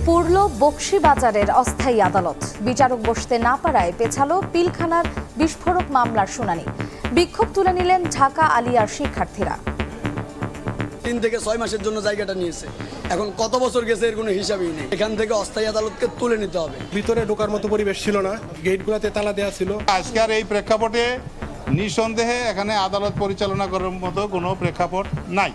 পুরল বকশীবাজারের অস্থায়ী আদালত। বিচারক বসতে না পারায় পেছালো পিলখানার বিস্ফোরক মামলার শুনানি। বিক্ষোভ তুলে নিলেন ঢাকা আলিয়ার শিক্ষার্থীরা। 3 থেকে 6 মাসের জন্য জায়গাটা নিয়েছে, এখন কত বছর গেছে এর কোনো হিসাবই নেই। এখান থেকে অস্থায়ী আদালতকে তুলে নিতে হবে। ভিতরে ঢোকার মতো পরিবেশ ছিল না, গেটগুলোতে তালা দেওয়া ছিল। আজকের এই প্রেক্ষাপটে নিঃসন্দেহে এখানে আদালত পরিচালনা করার মতো কোনো প্রেক্ষাপট নাই।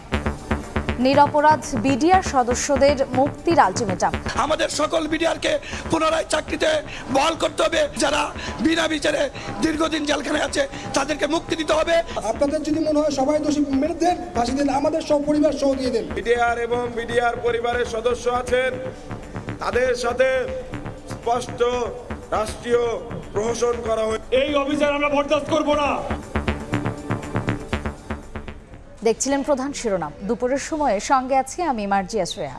নিরপরাধ বিডিআর সদস্যদের মুক্তির আলটিমেটাম। আমাদের সকল বিডিআরকে পুনরায় চাকরিতে বহাল করতে হবে। যারা বিনা বিচারে দীর্ঘদিন জেলখানায় আছে তাদেরকে মুক্তি দিতে হবে। আপনাদের যদি মনে হয় সবাই দোষী মেরে দেন, ফাঁসি দেন, আমাদের সব পরিবার সহ দিয়ে দেন। বিডিআর এবং বিডিআর পরিবারের সদস্য আছেন, তাদের সাথে স্পষ্ট রাষ্ট্রীয় প্রহসন করা হয়। এই অভিযান আমরা বরদাস্ত করব না। দেখছিলেন প্রধান শিরোনাম। দুপুরের সময়ে সঙ্গে আছি আমি মার্জিয়া শ্রেয়া।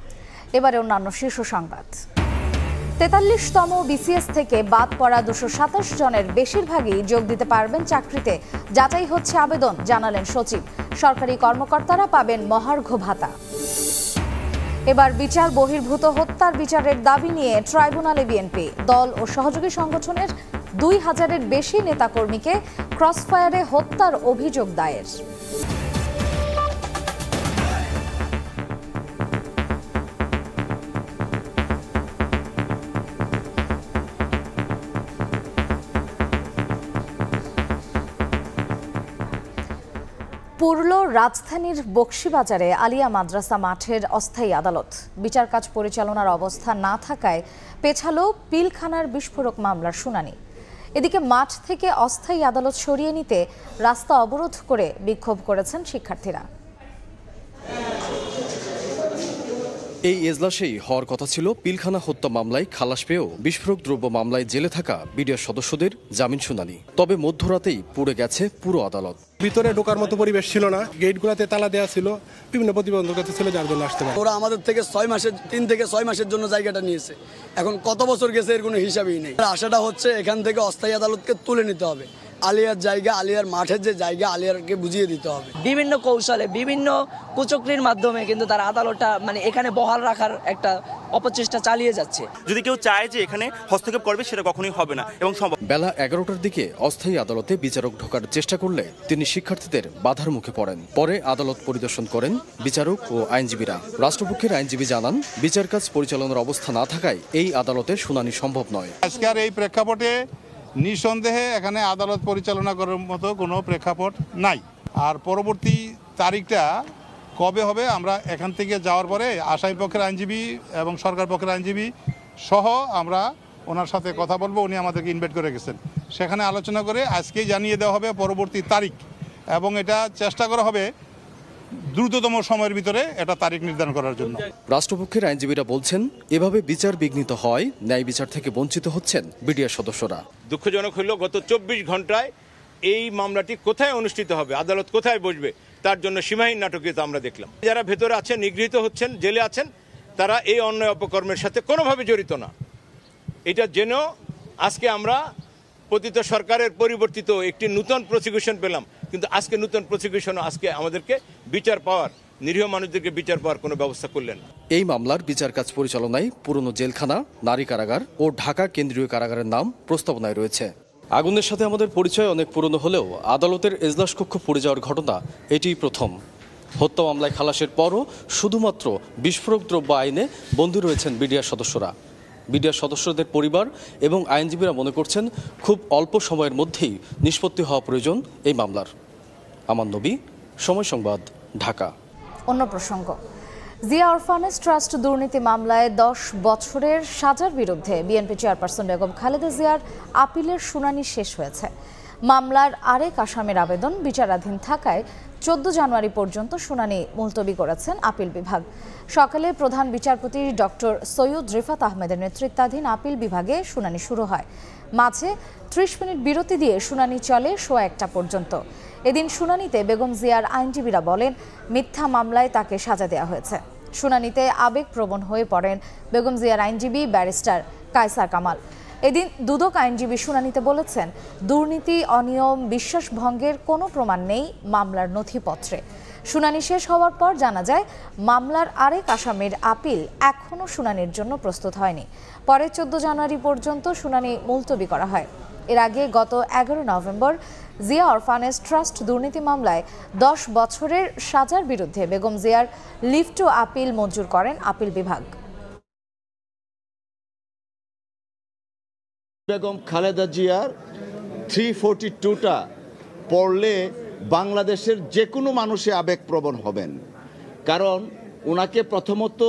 এবারে অন্যান্য শীর্ষ সংবাদ। 43তম বিসিএস থেকে বাদ পড়া 227 জনের বেশিরভাগই যোগ দিতে পারবেন চাকরিতে। যাচাই হচ্ছে আবেদন, জানালেন সচিব। সরকারি কর্মকর্তারা পাবেন মহার্ঘ ভাতা। এবার বিচার বহির্ভূত হত্যার বিচারের দাবি নিয়ে ট্রাইব্যুনালে বিএনপি। দল ও সহযোগী সংগঠনের 2000-এর বেশি নেতাকর্মীকে ক্রসফায়ারে হত্যার অভিযোগ দায়ের। পুরল রাজধানীর বকশীবাজারে আলিয়া মাদ্রাসা মাঠের অস্থায়ী আদালত। বিচার কাজ পরিচালনার অবস্থা না থাকায় পেছালো পিলখানার বিস্ফোরক মামলার শুনানি। এদিকে মাঠ থেকে অস্থায়ী আদালত সরিয়ে নিতে রাস্তা অবরোধ করে বিক্ষোভ করেছেন শিক্ষার্থীরা। এই এজলাসেই হওয়ার কথা ছিল পিলখানা হত্যা মামলায় খালাস পেয়েও বিস্ফোরক দ্রব্য মামলায় জেলে থাকা বিডিআর সদস্যদের জামিন শুনানি। তবে মধ্যরাতেই পুড়ে গেছে পুরো আদালত। ভিতরে ঢোকার মতো পরিবেশ ছিল না, গেটগুলোতে তালা দেওয়া ছিল, বিভিন্ন প্রতিবন্ধকতা ছিল যার জন্য আসতে পারে। ওরা আমাদের থেকে 3 থেকে 6 মাসের জন্য জায়গাটা নিয়েছে, এখন কত বছর গেছে এর কোনো হিসাবই নেই। আশাটা হচ্ছে এখান থেকে অস্থায়ী আদালতকে তুলে নিতে হবে। আলিয়ার জায়গা, আলিয়ার মাঠের যে জায়গা, আলিয়ারকে বুঝিয়ে দিতে হবে। বিভিন্ন কৌশলে, বিভিন্ন কুচক্রির মাধ্যমে কিন্তু তারা আদালতটা এখানে বহাল রাখার একটা অপচেষ্টা চালিয়ে যাচ্ছে। যদি কেউ চায় যে এখানে হস্তক্ষেপ করবে, সেটা কখনোই হবে না এবং সম্ভব। বেলা 11টার দিকে অস্থায়ী আদালতে বিচারক ঢোকার চেষ্টা করলে তিনি শিক্ষার্থীদের বাধার মুখে পড়েন। পরে আদালত পরিদর্শন করেন বিচারক ও আইনজীবীরা। রাষ্ট্রপক্ষের আইনজীবী জানান, বিচার কাজ পরিচালনার অবস্থা না থাকায় এই আদালতে শুনানি সম্ভব নয়। আজকের এই প্রেক্ষাপটে নিঃসন্দেহে এখানে আদালত পরিচালনা করার মতো কোনো প্রেক্ষাপট নাই। আর পরবর্তী তারিখটা কবে হবে, আমরা এখান থেকে যাওয়ার পরে আসামি পক্ষের আইনজীবী এবং সরকার পক্ষের আইনজীবী সহ আমরা ওনার সাথে কথা বলবো। উনি আমাদেরকে ইনভাইট করে গেছেন, সেখানে আলোচনা করে আজকেই জানিয়ে দেওয়া হবে পরবর্তী তারিখ, এবং এটা চেষ্টা করা হবে দ্রুততম সময়ের ভিতরে এটা তারিখ নির্ধারণ করার জন্য। রাষ্ট্রপক্ষের আইনজীবীরা বলছেন, এভাবে বিচার বিঘ্নিত হয়, ন্যায় বিচার থেকে বঞ্চিত হচ্ছেন বিডিআর সদস্যরা। দুঃখজনক হলো গত 24 ঘন্টায় এই মামলাটি কোথায় অনুষ্ঠিত হবে, আদালত কোথায় বসবে, তার জন্য সীমাহীন নাটকীয়তা আমরা দেখলাম। যারা ভেতরে আছেন, নিগৃহীত হচ্ছেন, জেলে আছেন, তারা এই অন্যায় অপকর্মের সাথে কোনোভাবে জড়িত না। এটা জেনেও আজকে আমরা পতিত সরকারের পরিবর্তিত একটি নূতন প্রসিকিউশন পেলাম, কিন্তু আজকে নূতন প্রসিকিউশন আজকে আমাদেরকে বিচার পাওয়ার, নিরীহ মানুষদেরকে বিচার পাওয়ার কোনো ব্যবস্থা করলেন। এই মামলার বিচার কাজ পরিচালনায় পুরনো জেলখানা, নারী কারাগার ও ঢাকা কেন্দ্রীয় কারাগারের নাম প্রস্তাবনায় রয়েছে। আগুনের সাথে আমাদের পরিচয় অনেক পুরনো হলেও আদালতের এজলাস কক্ষ পুড়ে যাওয়ার ঘটনা এটিই প্রথম। হত্যা মামলায় খালাসের পরও শুধুমাত্র বিস্ফোরক দ্রব্য আইনে বন্দী রয়েছেন বিডিআর সদস্যরা। বিডিআর সদস্যদের পরিবার এবং আইনজীবীরা মনে করছেন, খুব অল্প সময়ের মধ্যেই নিষ্পত্তি হওয়া প্রয়োজন এই মামলার। আমান নবী, সময় সংবাদ, ঢাকা। অন্য প্রসঙ্গ, জিয়া অরফানেজ ট্রাস্ট দুর্নীতি মামলায় 10 বছরের সাজার বিরুদ্ধে বিএনপি চেয়ারপারসন বেগম খালেদা জিয়ার আপিলের শুনানি শেষ হয়েছে। মামলার আরেক আসামির আবেদন বিচারাধীন থাকায় 14 জানুয়ারি পর্যন্ত শুনানি মুলতবি করেছেন আপিল বিভাগ। সকালে প্রধান বিচারপতি ডক্টর সৈয়দ রিফাত আহমেদের নেতৃত্বাধীন আপিল বিভাগে শুনানি শুরু হয়। মাঝে 30 মিনিট বিরতি দিয়ে শুনানি চলে 1:15 পর্যন্ত। এদিন শুনানিতে বেগম জিয়ার আইনজীবীরা বলেন, মিথ্যা মামলায় তাকে সাজা দেওয়া হয়েছে। শুনানিতে আবেগপ্রবণ হয়ে পড়েন বেগম জিয়ার আইনজীবী ব্যারিস্টার কায়সার কামাল। এদিন দুদক আইনজীবী শুনানিতে বলেছেন, দুর্নীতি, অনিয়ম, বিশ্বাসভঙ্গের কোনো প্রমাণ নেই মামলার নথিপত্রে। শুনানি শেষ হওয়ার পর জানা যায় মামলার আরেক আসামির আপিল এখনও শুনানির জন্য প্রস্তুত হয়নি। পরে 14 জানুয়ারি পর্যন্ত শুনানি মুলতবি করা হয়। এর আগে গত 11 নভেম্বর জিয়া অরফানেজ ট্রাস্ট দুর্নীতি মামলায় 10 বছরের সাজার বিরুদ্ধে বেগম জিয়ার লিভ টু আপিল মঞ্জুর করেন আপিল বিভাগ। বেগম খালেদা জিয়ার 342টা পড়লে বাংলাদেশের যে কোনো মানুষে আবেগপ্রবণ হবেন, কারণ ওনাকে প্রথমত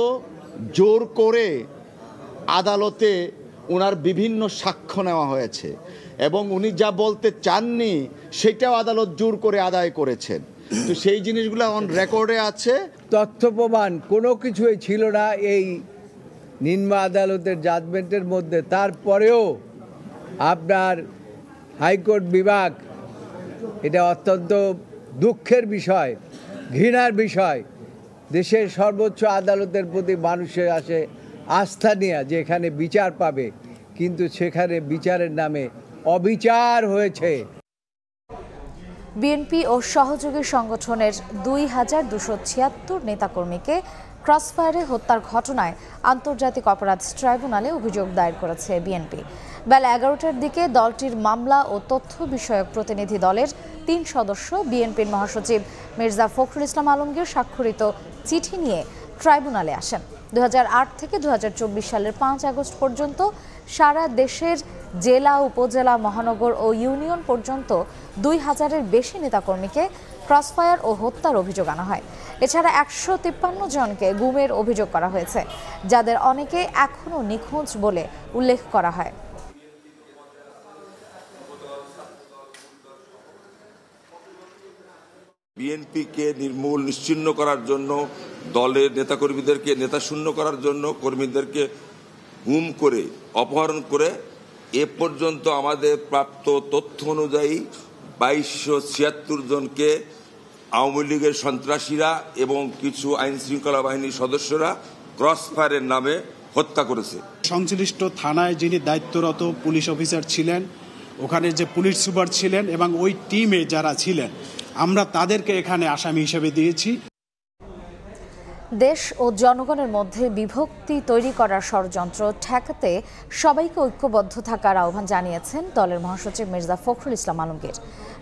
জোর করে আদালতে ওনার বিভিন্ন সাক্ষ্য নেওয়া হয়েছে এবং উনি যা বলতে চাননি সেটাও আদালত জোর করে আদায় করেছেন। তো সেই জিনিসগুলো অন রেকর্ডে আছে। তথ্য প্রমাণ কোনো কিছুই ছিল না এই নিম্ন আদালতের জাজমেন্টের মধ্যে। তারপরেও আপনার হাইকোর্ট বিভাগ, এটা অত্যন্ত দুঃখের বিষয়, ঘৃণার বিষয়। দেশের সর্বোচ্চ আদালতের প্রতি মানুষের আসে আস্থা নিয়ে যে এখানে বিচার পাবে, কিন্তু সেখানে বিচারের নামে অবিচার হয়েছে। বিএনপি ও সহযোগী সংগঠনের 2276 নেতাকর্মীকে ক্রসফায়ারে হত্যার ঘটনায় আন্তর্জাতিক অপরাধ ট্রাইব্যুনালে অভিযোগ দায়ের করেছে বিএনপি। বেলা 11টার দিকে দলটির মামলা ও তথ্য বিষয়ক প্রতিনিধি দলের 3 সদস্য বিএনপির মহাসচিব মির্জা ফখরুল ইসলাম আলমগীর স্বাক্ষরিত চিঠি নিয়ে ট্রাইব্যুনালে আসেন। 2008 থেকে 2024 সালের 5 আগস্ট পর্যন্ত সারা দেশের জেলা, উপজেলা, মহানগর ও ইউনিয়ন পর্যন্ত 2000-এর বেশি নেতাকর্মীকে ক্রসফায়ার ও হত্যার অভিযোগ আনা হয়। এছাড়া 153 জনকে গুমের অভিযোগ করা হয়েছে, যাদের অনেকে এখনও নিখোঁজ বলে উল্লেখ করা হয়। বিএনপিকে নির্মূল নিশ্চিহ্ন করার জন্য, দলের নেতাকর্মীদেরকে নেতাশূন্য করার জন্য, কর্মীদেরকে গুম করে অপহরণ করে এ পর্যন্ত আমাদের প্রাপ্ত তথ্য অনুযায়ী 2276 জনকে আওয়ামী লীগের সন্ত্রাসীরা এবং কিছু আইন শৃঙ্খলা বাহিনীর সদস্যরা ক্রসফায়ারের নামে হত্যা করেছে। সংশ্লিষ্ট থানায় যিনি দায়িত্বরত পুলিশ অফিসার ছিলেন, ওখানে যে পুলিশ সুপার ছিলেন এবং ওই টিমে যারা ছিলেন, আমরা তাদেরকে এখানে আসামি হিসেবে দিয়েছি। দেশ ও জনগণের মধ্যে বিভক্তি তৈরি করার ষড়যন্ত্র ঠেকাতে সবাইকে ঐক্যবদ্ধ থাকার আহ্বান জানিয়েছেন দলের মহাসচিব মির্জা ফখরুল ইসলাম আলমগীর।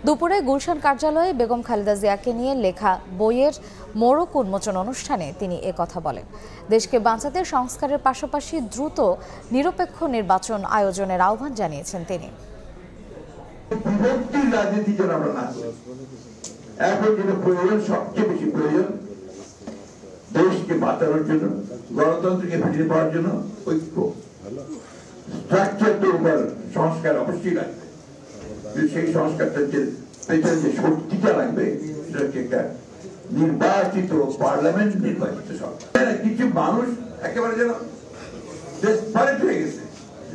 দুপুরে গুলশান কার্যালয়ে বেগম খালেদা জিয়াকে নিয়ে লেখা বইয়ের মোড়ক উন্মোচন অনুষ্ঠানে তিনি একথা বলেন। দেশকে বাঁচাতে সংস্কারের পাশাপাশি দ্রুত নিরপেক্ষ নির্বাচন আয়োজনের আহ্বান জানিয়েছেন তিনি। বিভক্তির রাজনীতি যেন আমরা না করি। এখন যেটা প্রয়োজন, সবচেয়ে বেশি প্রয়োজন দেশকে বাঁচানোর জন্য, গণতন্ত্রকে ফিরে পাওয়ার জন্য ঐক্য। স্ট্রাকচার তো সংস্কার অবশ্যই লাগবে, কিন্তু সেই সংস্কারটা পেছনে যে শক্তিটা লাগবে সেটা হচ্ছে একটা নির্বাচিত পার্লামেন্ট, নির্বাচিত সরকার। কিছু মানুষ একেবারে যেন ডেসপারেট হয়ে গেছে,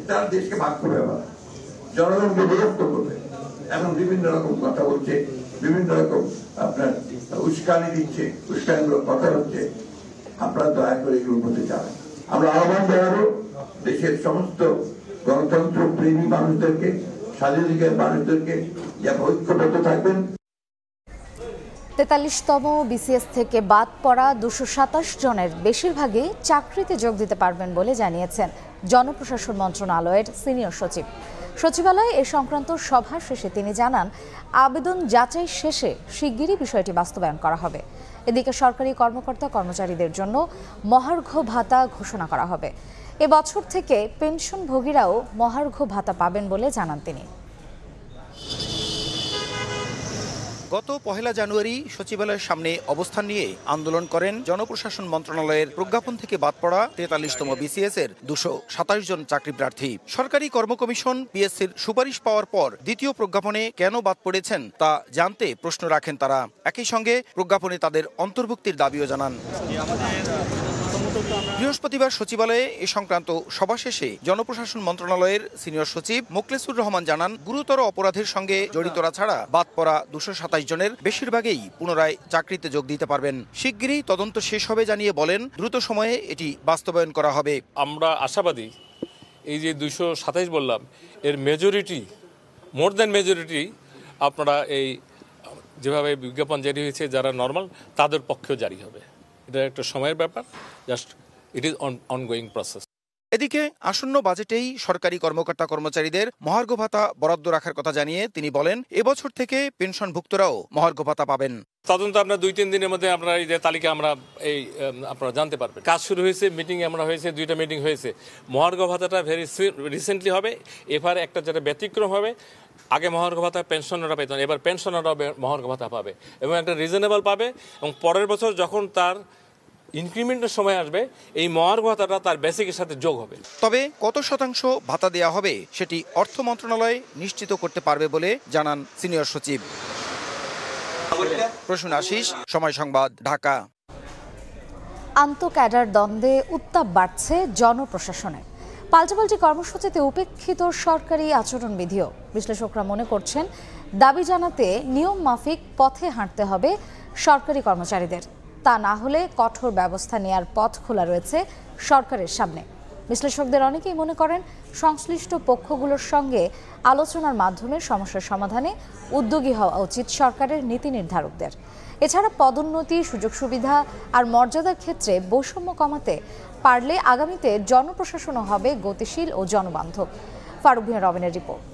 তার দেশকে ভাগ করে দেওয়া, জনগণকে বিরক্ত করবে, এখন বিভিন্ন রকম কথা বলছে, বিভিন্ন রকম আপনার উস্কানি দিচ্ছে, উস্কানিমূলক কথা হচ্ছে। আপনারা দয়া করে এগুলো বলতে চাবেন। আমরা আহ্বান জানাবো দেশের সমস্ত গণতন্ত্র প্রেমী মানুষদেরকে, স্বাধীনাধিকার মানুষদেরকে, যারা ঐক্যবদ্ধ থাকবেন। 43তম বিসিএস থেকে বাদ পড়া 227 জনের বেশিরভাগই চাকরিতে যোগ দিতে পারবেন বলে জানিয়েছেন জনপ্রশাসন মন্ত্রণালয়ের সিনিয়র সচিব। সচিবালয়ে এ সংক্রান্ত সভা শেষে তিনি জানান, আবেদন যাচাই শেষে শিগগিরই বিষয়টি বাস্তবায়ন করা হবে। এদিকে সরকারি কর্মকর্তা কর্মচারীদের জন্য মহার্ঘ ভাতা ঘোষণা করা হবে। এবছর থেকে পেনশনভোগীরাও মহার্ঘ ভাতা পাবেন বলে জানান তিনি। গত 1 জানুয়ারি সচিবালয়ের সামনে অবস্থান নিয়ে আন্দোলন করেন জনপ্রশাসন মন্ত্রণালয়ের প্রজ্ঞাপন থেকে বাদ পড়া 43তম বিসিএস এর 227 জন চাকরি প্রার্থী। সরকারি কর্মকমিশন পিএসসির সুপারিশ পাওয়ার পর দ্বিতীয় প্রজ্ঞাপনে কেন বাদ পড়েছেন তা জানতে প্রশ্ন রাখেন তারা। একই সঙ্গে প্রজ্ঞাপনে তাদের অন্তর্ভুক্তির দাবিও জানান। বৃহস্পতিবার সচিবালয়ে এ সংক্রান্ত সভা শেষে জনপ্রশাসন মন্ত্রণালয়ের সিনিয়র সচিব মোখলেসুর রহমান জানান, গুরুতর অপরাধের সঙ্গে জড়িতরা ছাড়া বাদ পড়া 227 জনের বেশিরভাগই পুনরায় চাকরিতে যোগ দিতে পারবেন। শিগগিরই তদন্ত শেষ হবে জানিয়ে বলেন, দ্রুত সময়ে এটি বাস্তবায়ন করা হবে। আমরা আশাবাদী এই যে 227 বললাম, এর মেজরিটি, মোর দ্যান মেজরিটি আপনারা এই যেভাবে বিজ্ঞাপন জারি হয়েছে যারা নর্মাল তাদের পক্ষেও জারি হবে। এটা একটা সময়ের ব্যাপার, just it is ongoing process. এদিকে আসন্ন বাজেটেই সরকারি কর্মকর্তা কর্মচারীদের মহার্ঘ ভাতা বরাদ্দ রাখার কথা জানিয়ে তিনি বলেন, এবছর থেকে পেনশনভুক্তরাও মহার্ঘ ভাতা পাবেন। তদন্ত আপনার 2-3 দিনের মধ্যে আপনারা এই যে তালিকা আপনারা জানতে পারবেন। কাজ শুরু হয়েছে, মিটিং আমরা হয়েছে, 2টা মিটিং হয়েছে। মহার্ঘ ভাতাটা ভেরি রিসেন্টলি হবে। এবার একটা যেটা ব্যতিক্রম হবে, আগে মহার্ঘ ভাতা পেনশনাররা পেতেন, এবার পেনশনাররাও মহার্ঘ ভাতা পাবে এবং একটা রিজনেবল পাবে। এবং পরের বছর যখন তার ইনক্রিমেন্টের সময় আসবে, এই মহার্ঘ ভাতাটা তার বেসিকের সাথে যোগ হবে। তবে কত শতাংশ ভাতা দেওয়া হবে সেটি অর্থ মন্ত্রণালয় নিশ্চিত করতে পারবে বলে জানান সিনিয়র সচিব। প্রসূন আশিস, সময় সংবাদ, ঢাকা। আন্তঃক্যাডার দ্বন্দ্বে উত্তাপ বাড়ছে জনপ্রশাসনে। পাল্টাপাল্টি কর্মসূচিতে উপেক্ষিত সরকারি আচরণবিধিও। বিশ্লেষকরা মনে করছেন, দাবি জানাতে নিয়ম মাফিক পথে হাঁটতে হবে সরকারি কর্মচারীদের। তা না হলে কঠোর ব্যবস্থা নেয়ার পথ খোলা রয়েছে সরকারের সামনে। বিশ্লেষকদের অনেকেই মনে করেন, সংশ্লিষ্ট পক্ষগুলোর সঙ্গে আলোচনার মাধ্যমে সমস্যার সমাধানে উদ্যোগী হওয়া উচিত সরকারের নীতি নির্ধারকদের। এছাড়া পদোন্নতি, সুযোগ সুবিধা আর মর্যাদার ক্ষেত্রে বৈষম্য কমাতে পারলে আগামীতে জনপ্রশাসনও হবে গতিশীল ও জনবান্ধব। ফারুক বিন রবিনের রিপোর্ট।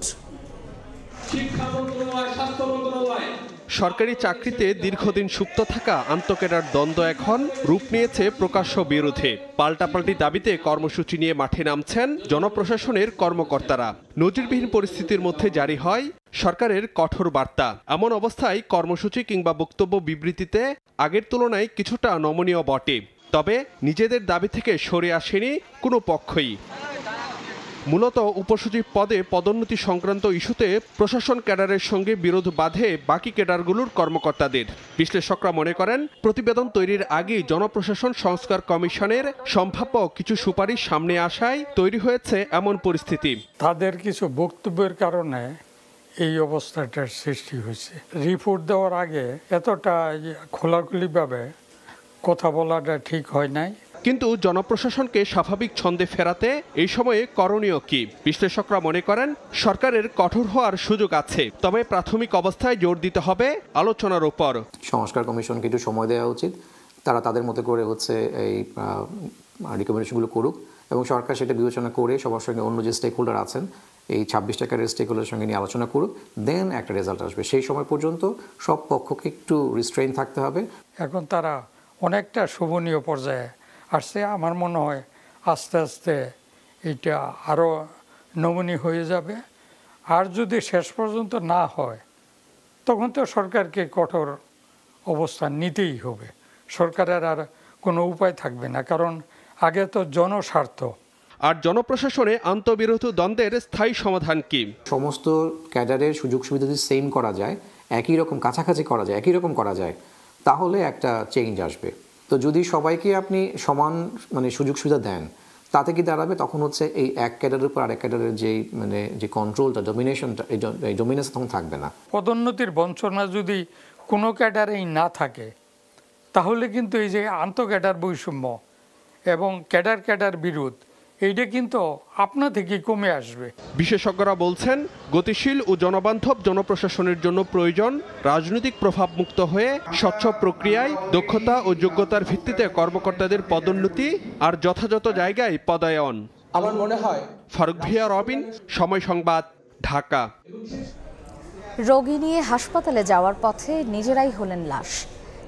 সরকারি চাকরিতে দীর্ঘদিন সুপ্ত থাকা আন্তঃক্যাডার দ্বন্দ্ব এখন রূপ নিয়েছে প্রকাশ্য বিরোধে। পাল্টাপাল্টি দাবিতে কর্মসূচি নিয়ে মাঠে নামছেন জনপ্রশাসনের কর্মকর্তারা। নজিরবিহীন পরিস্থিতির মধ্যে জারি হয় সরকারের কঠোর বার্তা। এমন অবস্থায় কর্মসূচি কিংবা বক্তব্য বিবৃতিতে আগের তুলনায় কিছুটা নমনীয় বটে। তবে নিজেদের দাবি থেকে সরে আসেনি কোনো পক্ষই। মূলত উপসচিব পদে পদোন্নতি সংক্রান্ত ইস্যুতে প্রশাসন ক্যাডারের সঙ্গে বিরোধ বাধে বাকি ক্যাডারগুলোর কর্মকর্তাদের। বিশ্লেষকরা মনে করেন, প্রতিবেদন তৈরির আগেই জনপ্রশাসন সংস্কার কমিশনের সম্ভাব্য কিছু সুপারিশ সামনে আসায় তৈরি হয়েছে এমন পরিস্থিতি। তাদের কিছু বক্তব্যের কারণে এই অবস্থাটার সৃষ্টি হয়েছে। রিপোর্ট দেওয়ার আগে এতটা খোলাখুলিভাবে কথা বলাটা ঠিক হয় নাই। কিন্তু জনপ্রশাসনকে স্বাভাবিক ছন্দে ফেরাতে এই সময়ে করণীয় কি? বিশ্লেষকরা মনে করেন, সরকারের কঠোর হওয়ার সুযোগ আছে, তবে প্রাথমিক অবস্থায় জোর দিতে হবে আলোচনার উপর। সংস্কার কমিশনকে একটু সময় দেওয়া উচিত। তারা তাদের মতো করে এই রিকমেন্ডেশনগুলো করুক এবং সরকার সেটা বিবেচনা করে সবার সঙ্গে অন্য যে স্টেক হোল্ডার আছেন, এই 26 টাকার স্টেক হোল্ডারের সঙ্গে নিয়ে আলোচনা করুক, দেন একটা রেজাল্ট আসবে। সেই সময় পর্যন্ত সব পক্ষকে একটু রিস্ট্রেইন থাকতে হবে। এখন তারা অনেকটা শোভনীয় পর্যায়ে আসছে। আমার মনে হয় আস্তে আস্তে এটা আরও নমনীয় হয়ে যাবে। আর যদি শেষ পর্যন্ত না হয়, তখন তো সরকারকে কঠোর অবস্থান নিতেই হবে। সরকারের আর কোনো উপায় থাকবে না, কারণ আগে তো জনস্বার্থ। আর জনপ্রশাসনে আন্তঃবিরোধ দ্বন্দ্বের স্থায়ী সমাধান কি? সমস্ত ক্যাডারের সুযোগ সুবিধা যদি সেম করা যায়, একই রকম কাছাকাছি করা যায়, একই রকম করা যায়, তাহলে একটা চেঞ্জ আসবে। তো যদি সবাইকে আপনি সমান সুযোগ সুবিধা দেন, তাতে কি দাঁড়াবে? তখন হচ্ছে এই এক ক্যাডারের উপর আরেক ক্যাডারের যে কন্ট্রোলটা, ডমিনেশনটা, এই ডমিনেন্স তখন থাকবে না। পদোন্নতির বঞ্চনা যদি কোনো ক্যাডারেই না থাকে, তাহলে কিন্তু এই যে আন্তঃক্যাডার বৈষম্য এবং ক্যাডার বিরোধ, এইটা কিন্তু আপনা থেকে কমে আসবে। বিশেষজ্ঞরা বলছেন, গতিশীল ও জনবান্ধব জনপ্রশাসনের জন্য প্রয়োজন রাজনৈতিক প্রভাব মুক্ত হয়ে স্বচ্ছ প্রক্রিয়ায় দক্ষতা ও যোগ্যতার ভিত্তিতে কর্মকর্তাদের পদোন্নতি আর যথাযথ জায়গায় পদায়ন। আমার মনে হয়। ফারুক ভিয়া রবিন, সময় সংবাদ, ঢাকা। রোগী নিয়ে হাসপাতালে যাওয়ার পথে নিজেরাই হলেন লাশ।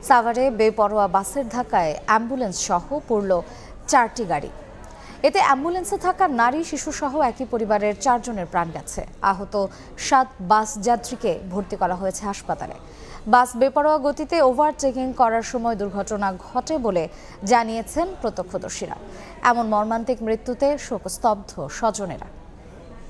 সাভারে বেপরোয়া বাসের ধাক্কায় অ্যাম্বুলেন্স সহ পুড়ল 4টি গাড়ি। এতে অ্যাম্বুলেন্সে থাকা নারী, শিশুসহ একই পরিবারের 4 জনের প্রাণ গেছে। আহত 7 বাস যাত্রীকে ভর্তি করা হয়েছে হাসপাতালে। বাস বেপরোয়া গতিতে ওভারটেকিং করার সময় দুর্ঘটনা ঘটে বলে জানিয়েছেন প্রত্যক্ষদর্শীরা। এমন মর্মান্তিক মৃত্যুতে শোকস্তব্ধ স্বজনেরা।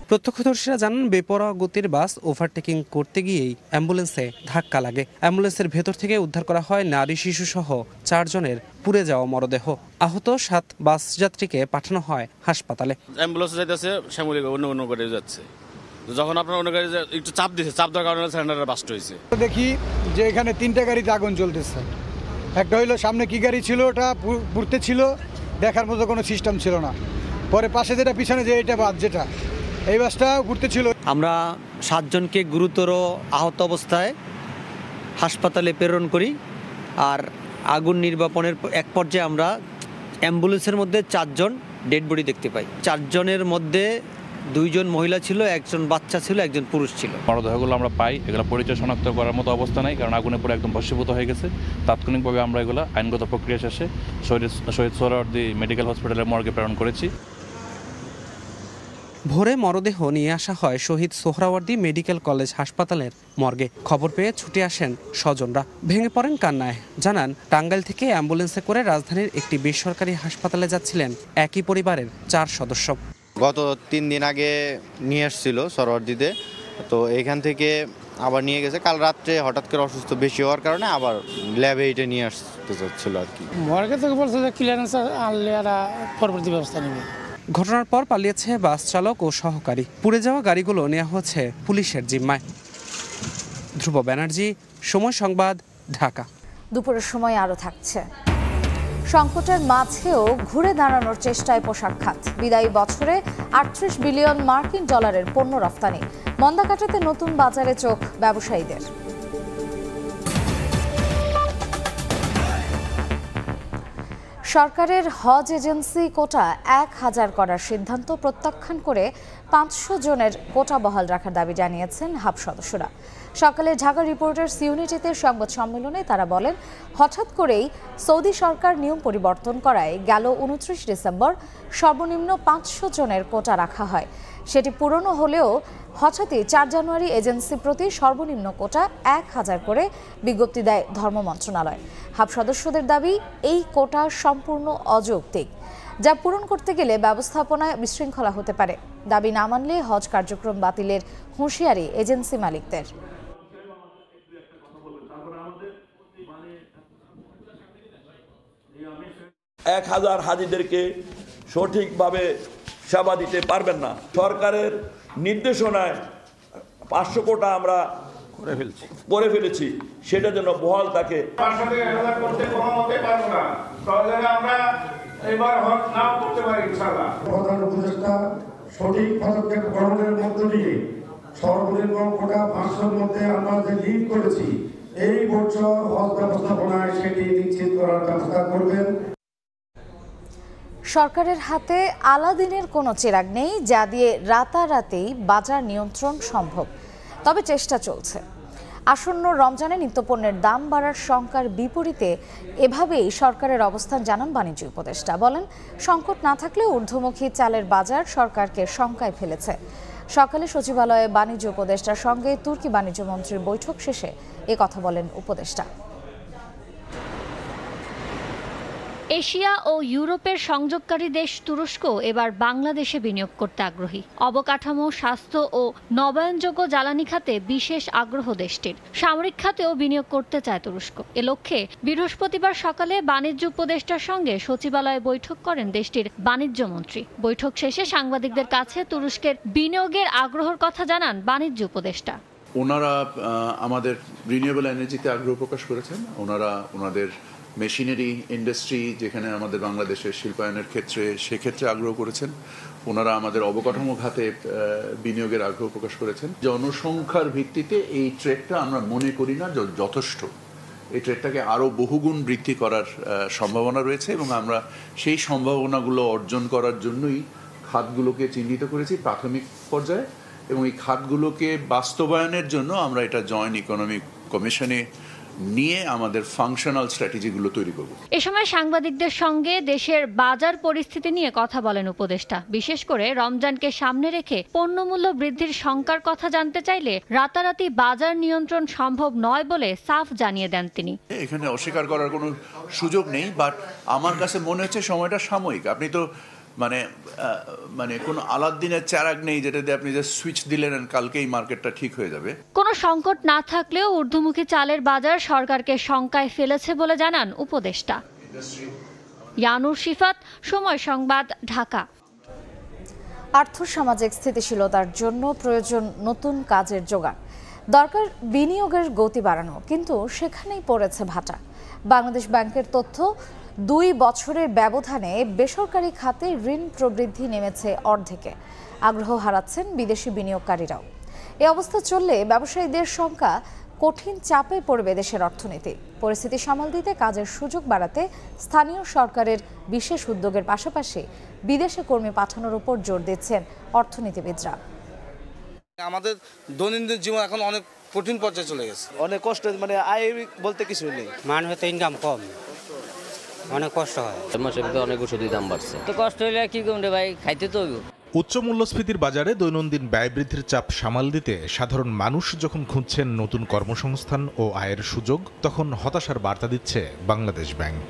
প্রত্যক্ষদর্শীরা জানান, বেপরোয়া গতির বাস ওভারটেকিং করতে গিয়েই অ্যাম্বুলেন্সে ধাক্কা লাগে। অ্যাম্বুলেন্সের ভেতর থেকে উদ্ধার করা হয় নারী, শিশুসহ 4 জনের পুড়ে যাওয়া মরদেহ। আহত 7 বাস যাত্রীকে পাঠানো হয় হাসপাতালে। অ্যাম্বুলেন্স যাইতেছে, শ্যামলী অন্য গাড়ি যাচ্ছে। যখন আপনার অন্য গাড়ি একটু চাপ দিয়েছে, চাপ দেওয়ার কারণে সিলিন্ডার বাস্ট হয়েছে। দেখি যে এখানে 3টা গাড়িতে আগুন জ্বলতেছে। একটা হইলো সামনে কি গাড়ি ছিল, ওটা পুড়তে ছিল, দেখার মতো কোনো সিস্টেম ছিল না। পরে পাশে যেটা, পিছনে যে এটা বাদ, যেটা এই বাসটা ঘুরতে ছিল। আমরা 7 জনকে গুরুতর আহত অবস্থায় হাসপাতালে প্রেরণ করি। আর আগুন নির্বাপনের এক পর্যায়ে আমরা অ্যাম্বুলেন্সের মধ্যে 4 জন ডেড বডি দেখতে পাই। 4 জনের মধ্যে 2 জন মহিলা ছিল, 1 জন বাচ্চা ছিল, 1 জন পুরুষ ছিল। মরদেহগুলো আমরা পাই, এগুলো পরিচয় শনাক্ত করার মতো অবস্থা নাই, কারণ আগুনে পুরো একদম ভস্মীভূত হয়ে গেছে। তাৎক্ষণিকভাবে আমরা এগুলো আইনগত প্রক্রিয়া শেষে শহীদ সোহরাওয়ার্দী মেডিকেল হসপিটালের মর্গে প্রেরণ করেছি। ভোরে মরদেহ নিয়ে আসা হয় শহীদ সোহরাওয়ার্দী মেডিকেল কলেজ হাসপাতালের মর্গে। খবর পেয়ে ছুটে আসেন স্বজনরা, ভেঙে পড়েন কান্নায়। জানান, টাঙ্গাইল থেকে অ্যাম্বুলেন্সে করে রাজধানীর একটি বেসরকারি হাসপাতালে যাচ্ছিলেন একই পরিবারের 4 সদস্য। গত 3 দিন আগে নিয়ে আসছিল সোহরাওয়ার্দীতে, তো এইখান থেকে আবার নিয়ে গেছে। কাল রাত্রে হঠাৎ করে অসুস্থ বেশি হওয়ার কারণে আবার ল্যাবে এটা নিয়ে আসতে চাচ্ছিল আর কি। মর্গে থেকে বলছে যে ক্লিয়ারেন্স আনলে এরা পরবর্তী ব্যবস্থা নেবে। ঘটনার পর পালিয়েছে বাস চালক ও সহকারী। পুড়ে যাওয়া গাড়িগুলো নেওয়া হচ্ছে পুলিশের জিম্মায়। ধ্রুব ব্যানার্জি, সময় সংবাদ, ঢাকা। দুপুরের সময় আরও থাকছে। সংকটের মাঝেও ঘুরে দাঁড়ানোর চেষ্টায় পোশাক খাত। বিদায়ী বছরে 38 বিলিয়ন মার্কিন ডলারের পণ্য রফতানি। মন্দা কাটাতে নতুন বাজারে চোখ ব্যবসায়ীদের। সরকারের হজ এজেন্সি কোটা 1000 করার সিদ্ধান্ত প্রত্যাখ্যান করে 500 জনের কোটা বহাল রাখার দাবি জানিয়েছেন হাব সদস্যরা। সকালে ঢাকা রিপোর্টার্স ইউনিটিতে সংবাদ সম্মেলনে তারা বলেন, হঠাৎ করেই সৌদি সরকার নিয়ম পরিবর্তন করায় গেল 29 ডিসেম্বর সর্বনিম্ন 500 জনের কোটা রাখা হয়। সেটি পুরনো হলেও হঠাৎই 4 জানুয়ারি এজেন্সি প্রতি সর্বনিম্ন কোটা 1000 করে বিজ্ঞপ্তি দেয় ধর্ম মন্ত্রণালয়। হাব সদস্যদের দাবি, এই কোটা সম্পূর্ণ অযৌক্তিক, যা পূরণ করতে গেলে ব্যবস্থাপনায় বিশৃঙ্খলা হতে পারে। দাবি না মানলে হজ কার্যক্রম বাতিলের হুঁশিয়ারি এজেন্সি মালিকদের। এক 1000 হাজিদেরকে সঠিকভাবে সেবা দিতে পারবেন না। সরকারের নির্দেশনায় 500 কোটা আমরা করে ফেলেছি, সেটা যেন বহাল থাকে। প্রধান উপদেষ্টা সঠিক পদক্ষেপ গ্রহণের মধ্য দিয়ে সর্বনিম্ন কোটা 500-র মধ্যে আমরা যে লিড করেছি, এই বছর হজ ব্যবস্থাপনায় সেটি নিশ্চিত করার ব্যবস্থা করবেন। সরকারের হাতে আলাদিনের কোনো চিরাগ নেই, যা দিয়ে রাতারাতি বাজার নিয়ন্ত্রণ সম্ভব। তবে চেষ্টা চলছে। আসন্ন রমজানে নিত্যপণ্যের দাম বাড়ার শঙ্কার বিপরীতে এভাবেই সরকারের অবস্থান জানান বাণিজ্য উপদেষ্টা। বলেন, সংকট না থাকলেও ঊর্ধ্বমুখী চালের বাজার সরকারকে শঙ্কায় ফেলেছে। সকালে সচিবালয়ে বাণিজ্য উপদেষ্টার সঙ্গে তুর্কি বাণিজ্য মন্ত্রীর বৈঠক শেষে এ কথা বলেন উপদেষ্টা। এশিয়া ও ইউরোপের সংযোগকারী দেশ তুরস্ক এবার বাংলাদেশে বিনিয়োগ করতে আগ্রহী। অবকাঠামো, স্বাস্থ্য ও নবায়নযোগ্য জ্বালানি খাতে বিশেষ আগ্রহ দেশটির। সামরিক খাতেও বিনিয়োগ করতে চায় তুরস্ক। এ লক্ষ্যে বৃহস্পতিবার সকালে বাণিজ্য উপদেষ্টার সঙ্গে সচিবালয়ে বৈঠক করেন দেশটির বাণিজ্য মন্ত্রী। বৈঠক শেষে সাংবাদিকদের কাছে তুরস্কের বিনিয়োগের আগ্রহের কথা জানান বাণিজ্য উপদেষ্টা। ওনারা আমাদের রিনিউয়েবল এনার্জিতে আগ্রহ প্রকাশ করেছেন। ওনাদের মেশিনারি ইন্ডাস্ট্রি, যেখানে আমাদের বাংলাদেশের শিল্পায়নের ক্ষেত্রে, সেক্ষেত্রে আগ্রহ করেছেন। ওনারা আমাদের অবকাঠামো খাতে বিনিয়োগের আগ্রহ প্রকাশ করেছেন। জনসংখ্যার ভিত্তিতে এই ট্রেডটা আমরা মনে করি না যথেষ্ট। এই ট্রেডটাকে আরও বহুগুণ বৃদ্ধি করার সম্ভাবনা রয়েছে এবং আমরা সেই সম্ভাবনাগুলো অর্জন করার জন্যই খাতগুলোকে চিহ্নিত করেছি প্রাথমিক পর্যায়ে, এবং এই খাতগুলোকে বাস্তবায়নের জন্য আমরা এটা জয়েন্ট ইকোনমিক কমিশনে নিয়ে আমাদের ফাংশনাল স্ট্র্যাটেজিগুলো তৈরি করব। এ সময় সাংবাদিকদের সঙ্গে দেশের বাজার পরিস্থিতি নিয়ে কথা বলেন উপদেষ্টা। বিশেষ করে রমজানকে সামনে রেখে পণ্যমূল্য বৃদ্ধির শঙ্কার কথা জানতে চাইলে রাতারাতি বাজার নিয়ন্ত্রণ সম্ভব নয় বলে সাফ জানিয়ে দেন তিনি। এখানে অস্বীকার করার কোনো সুযোগ নেই, বাট আমার কাছে মনে হচ্ছে সময়টা সাময়িক। আপনি তো মানে কোন আলাদিনের চারাগ নেই যেটাতে আপনি যে সুইচ দিলেন কালকেই মার্কেটটা ঠিক হয়ে যাবে। কোনো সংকট না থাকলেও ঊর্ধ্বমুখী চালের বাজার সরকারকে শঙ্কায় ফেলেছে বলে জানান উপদেষ্টা। ইয়ানুর শিফাত, সময় সংবাদ, ঢাকা। আর্থসামাজিক স্থিতিশীলতার জন্য প্রয়োজন নতুন কাজের জোগাড়। দরকার বিনিয়োগের গতি বাড়ানো, কিন্তু সেখানেই পড়েছে ভাটা। বাংলাদেশ ব্যাংকের তথ্য, 2 বছরের ব্যবধানে বেসরকারি খাতে ঋণ প্রবৃদ্ধি নেমেছে অর্ধেকে। আগ্রহ হারাচ্ছেন বিদেশি বিনিয়োগকারীরাও। এই অবস্থা চললে ব্যবসায়ীদের শঙ্কা, কঠিন চাপে পড়বে দেশের অর্থনীতি। পরিস্থিতি সামাল দিতে কাজের সুযোগ বাড়াতে স্থানীয় সরকারের বিশেষ উদ্যোগের পাশাপাশি বিদেশে কর্মী পাঠানোর উপর জোর দিচ্ছেন অর্থনীতিবিদরা। আমাদের দৈনন্দিন জীবন এখন অনেক কঠিন পর্যায়ে চলে গেছে, অনেক কষ্ট, মানে আয় বলতে কিছু নেই, মানুষের তো ইনকাম কম, অনেক কষ্ট হয়। মাসের ভিতরে অনেক ওষুধের দাম বাড়ছে, তো কষ্ট হইলে কি করবে ভাই, খাইতে তো হইব। উচ্চ মূল্যস্ফীতির বাজারে দৈনন্দিন ব্যয় বৃদ্ধির চাপ সামাল দিতে সাধারণ মানুষ যখন খুঁজছেন নতুন কর্মসংস্থান ও আয়ের সুযোগ, তখন হতাশার বার্তা দিচ্ছে বাংলাদেশ ব্যাংক।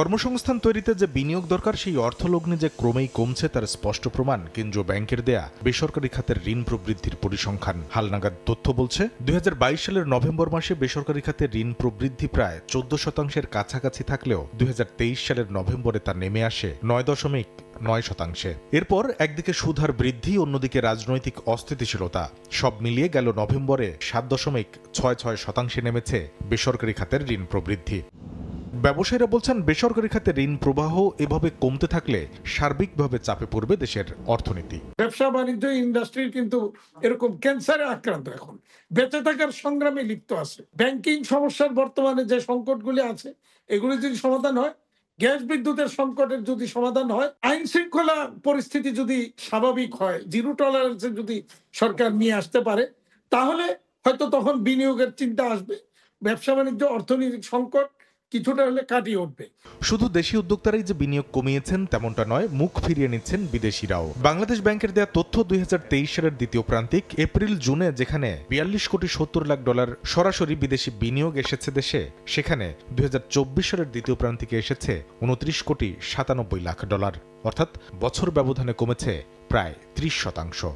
কর্মসংস্থান তৈরিতে যে বিনিয়োগ দরকার সেই অর্থলগ্নি যে ক্রমেই কমছে তার স্পষ্ট প্রমাণ কেন্দ্রীয় ব্যাংকের দেয়া বেসরকারি খাতের ঋণ প্রবৃদ্ধির পরিসংখ্যান। হালনাগাদ তথ্য বলছে 2022 সালের নভেম্বর মাসে বেসরকারি খাতে ঋণ প্রবৃদ্ধি প্রায় 14% কাছাকাছি থাকলেও 2023 সালের নভেম্বরে তা নেমে আসে 9.9%। এরপর একদিকে সুদহার বৃদ্ধি, অন্যদিকে রাজনৈতিক অস্থিতিশীলতা, সব মিলিয়ে গেল নভেম্বরে 7.66% নেমেছে বেসরকারি খাতের ঋণ প্রবৃদ্ধি। ব্যবসায়ীরা বলছেন বেসরকারি খাতে ঋণ প্রবাহ এভাবে কমতে থাকলে সার্বিকভাবে চাপে পড়বে দেশের অর্থনীতি। ব্যবসা বাণিজ্য ইন্ডাস্ট্রি কিন্তু এরকম ক্যান্সারে আক্রান্ত, এখন বেঁচে থাকার সংগ্রামে লিপ্ত আছে। ব্যাংকিং সমস্যার বর্তমানে যে সংকটগুলি আছে এগুলি যদি সমাধান হয়, গ্যাস বিদ্যুতের সংকটের যদি সমাধান হয়, আইন শৃঙ্খলা পরিস্থিতি যদি স্বাভাবিক হয়, জিরো টলারেন্সে যদি সরকার নিয়ে আসতে পারে, তাহলে হয়তো তখন বিনিয়োগের চিন্তা আসবে। ব্যবসা বাণিজ্য অর্থনৈতিক সংকট কিছুটা হলে কাটিয়ে উঠবে। শুধু দেশি উদ্যোক্তারাই যে বিনিয়োগ কমিয়েছেন তেমনটা নয়, মুখ ফিরিয়ে নিচ্ছেন বিদেশিরাও। বাংলাদেশ ব্যাংকের দেয়া তথ্য 2023 সালের দ্বিতীয় প্রান্তিক এপ্রিল জুনে যেখানে $42.70 কোটি সরাসরি বিদেশি বিনিয়োগ এসেছে দেশে, সেখানে 2024 সালের দ্বিতীয় প্রান্তিকে এসেছে $29.97 কোটি, অর্থাৎ বছর ব্যবধানে কমেছে প্রায় 30%।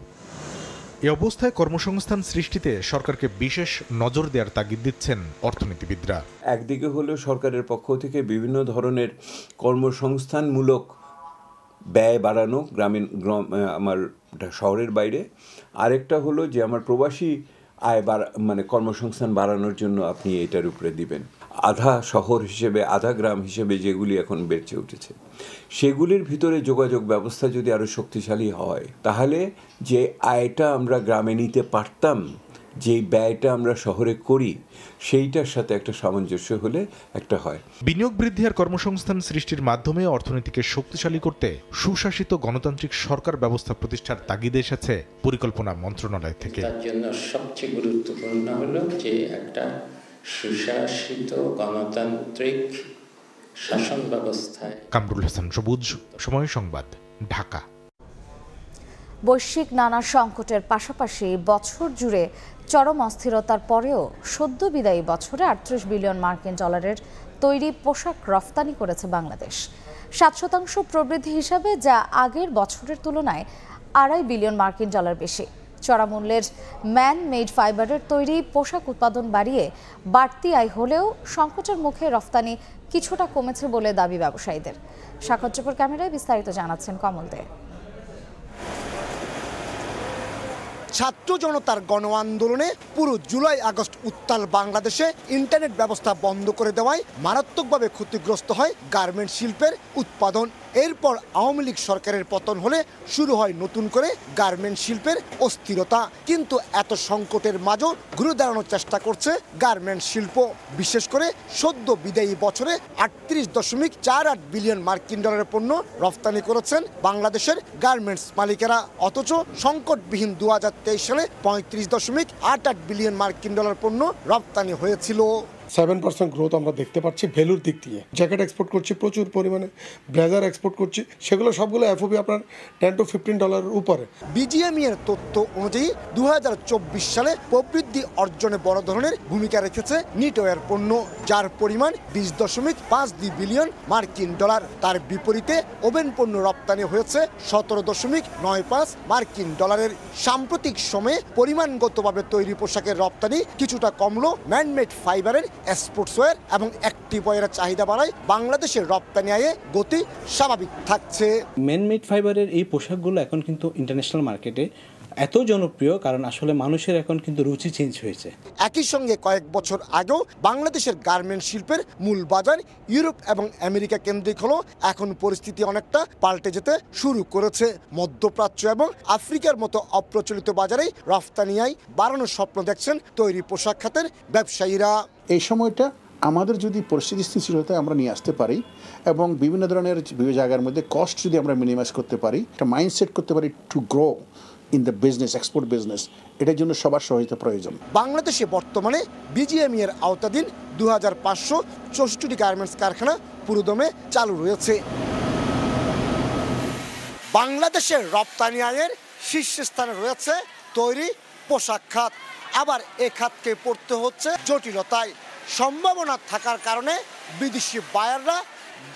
এ অবস্থায় কর্মসংস্থান সৃষ্টিতে সরকারকে বিশেষ নজর দেওয়ার তাগিদ দিচ্ছেন অর্থনীতিবিদরা। একদিকে হলো সরকারের পক্ষ থেকে বিভিন্ন ধরনের কর্মসংস্থানমূলক ব্যয় বাড়ানো গ্রামীণ আমার শহরের বাইরে, আরেকটা হলো যে আমার প্রবাসী আয় মানে কর্মসংস্থান বাড়ানোর জন্য আপনি এটার উপরে দিবেন। আধা শহর হিসেবে, আধা গ্রাম হিসেবে যেগুলি এখন বেড়ে উঠেছে, সেগুলির ভিতরে যোগাযোগ ব্যবস্থা যদি আরও শক্তিশালী হয়, তাহলে যে আয়টা আমরা গ্রামে নিতে পারতাম, যেই ব্যয়টা আমরা শহরে করি, সেইটার সাথে একটা সামঞ্জস্য হলে একটা হয়। বিনিয়োগ বৃদ্ধি আর কর্মসংস্থান সৃষ্টির মাধ্যমে অর্থনীতিকে শক্তিশালী করতে সুশাসিত গণতান্ত্রিক সরকার ব্যবস্থা প্রতিষ্ঠার তাগিদ এসেছে পরিকল্পনা মন্ত্রণালয় থেকে। তার জন্য সবচেয়ে গুরুত্বপূর্ণ হলো যে একটা সুশাসিত গণতান্ত্রিক শাসন ব্যবস্থায়। কামরুল হাসান সবুজ, সময় সংবাদ, ঢাকা। বৈশ্বিক নানা সংকটের পাশাপাশি বছর জুড়ে চরম অস্থিরতার পরেও সদ্য বিদায়ী বছরে 38 বিলিয়ন মার্কিন ডলারের তৈরি পোশাক রফতানি করেছে বাংলাদেশ। 7% প্রবৃদ্ধি হিসাবে, যা আগের বছরের তুলনায় 2.5 বিলিয়ন মার্কিন ডলার বেশি। চড়া মূল্যের ম্যান মেড ফাইবারের তৈরি পোশাক উৎপাদন বাড়িয়ে বাড়তি আয় হলেও সংকটের মুখে রফতানি কিছুটা কমেছে বলে দাবি ব্যবসায়ীদের। সাক্ষাৎকার ক্যামেরায় বিস্তারিত জানাচ্ছেন কমল দে। ছাত্র জনতার গণ আন্দোলনে পুরো জুলাই আগস্ট উত্তাল বাংলাদেশে ইন্টারনেট ব্যবস্থা বন্ধ করে দেওয়ায় মারাত্মকভাবে ক্ষতিগ্রস্ত হয় গার্মেন্টস শিল্পের উৎপাদন। এরপর আওয়ামী লীগ সরকারের পতন হলে শুরু হয় নতুন করে গার্মেন্টস শিল্পের অস্থিরতা। কিন্তু এত সংকটের মাঝেও ঘুরে দাঁড়ানোর চেষ্টা করছে গার্মেন্টস শিল্প। বিশেষ করে সদ্য বিদায়ী বছরে 38.48 বিলিয়ন মার্কিন ডলারের পণ্য রফতানি করেছেন বাংলাদেশের গার্মেন্টস মালিকেরা। অথচ সংকটবিহীন 2023 সালে 35.88 বিলিয়ন মার্কিন ডলার পণ্য রপ্তানি হয়েছিল। 7% গ্রোথ আমরা দেখতে পাচ্ছি ভ্যালুর দিক দিয়ে। জ্যাকেট এক্সপোর্ট করছি প্রচুর পরিমাণে, ব্লেজার এক্সপোর্ট করছি, সেগুলো সবগুলো এফওবি আপনার $10 to $15 উপরে। বিজিএমই এর তথ্য অনুযায়ী 2024 সালে প্রবৃদ্ধি অর্জনে বড় ধরনের ভূমিকা রেখেছে নিটওয়্যার পণ্য, যার পরিমাণ 20.52 বিলিয়ন মার্কিন ডলার। তার বিপরীতে ওভেন পণ্য রপ্তানি হয়েছে 17.95 মার্কিন ডলারের। সাম্প্রতিক সময়ে পরিমাণগতভাবে তৈরি পোশাকের রপ্তানি কিছুটা কমলো। ম্যানমেড ফাইবারের স্পোর্টসওয়্যার এবং অ্যাক্টিভওয়্যারের চাহিদা বাড়ায় বাংলাদেশের রপ্তানি আয়ে গতি স্বাভাবিক থাকছে। ম্যানমেড ফাইবারের এই পোশাকগুলো এখন কিন্তু ইন্টারন্যাশনাল মার্কেটে এত জনপ্রিয়, কারণ আসলে মানুষের এখন কিন্তু রুচি চেঞ্জ হয়েছে। একই সঙ্গে কয়েক বছর আগেও বাংলাদেশের গার্মেন্ট শিল্পের মূল বাজার ইউরোপ এবং আমেরিকা কেন্দ্রিক হলো এখন পরিস্থিতি অনেকটা পাল্টে যেতে শুরু করেছে। মধ্যপ্রাচ্য এবং আফ্রিকার মতো অপ্রচলিত বাজারে রফতানিয়ায় বাড়ানোর স্বপ্ন দেখছেন তৈরি পোশাক খাতের ব্যবসায়ীরা। এই সময়টা আমাদের যদি পরিস্থিতি স্থিতিশীলতায় আমরা নিয়ে আসতে পারি এবং বিভিন্ন ধরনের বিভিন্ন জায়গার মধ্যে কস্ট যদি আমরা মিনিমাইজ করতে পারি, একটা মাইন্ডসেট করতে পারি to grow in the business, export business, এটার জন্য সবার সহায়তা প্রয়োজন। বাংলাদেশে বর্তমানে বিজিএমই এর আওতাধীন 2564টি গার্মেন্টস কারখানা পুরোদমে চালু রয়েছে। বাংলাদেশের রপ্তানি আয়ের শীর্ষস্থানে রয়েছে তৈরি পোশাক খাত। আবার এ খাতকে পড়তে হচ্ছে জটিলতায়। সম্ভাবনা থাকার কারণে বিদেশি বায়াররা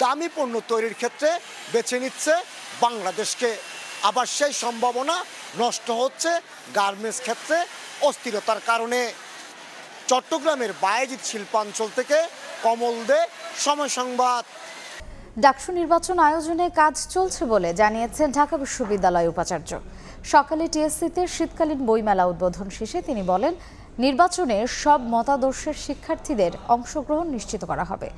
দামি পণ্য তৈরির ক্ষেত্রে বেছে নিচ্ছে বাংলাদেশকে। আবার সেই সম্ভাবনা নষ্ট হচ্ছে গার্মেন্টস ক্ষেত্রে অস্থিরতার কারণে। চট্টগ্রামের বায়েজিদ শিল্পাঞ্চল থেকে কমল দে, সময় সংবাদ। ডাকসু নির্বাচন আয়োজনে কাজ চলছে বলে জানিয়েছেন ঢাকা বিশ্ববিদ্যালয় উপাচার্য। সকালে টিএসসিতে শীতকালীন বইমেলা উদ্বোধন শেষে তিনি বলেন, নির্বাচনে সব মতাদর্শের শিক্ষার্থীদের অংশগ্রহণ নিশ্চিত করা হবে।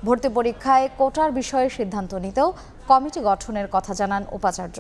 ভর্তি পরীক্ষায় কোটার বিষয়ে সিদ্ধান্ত নিতেও কমিটি গঠনের কথা জানান উপাচার্য।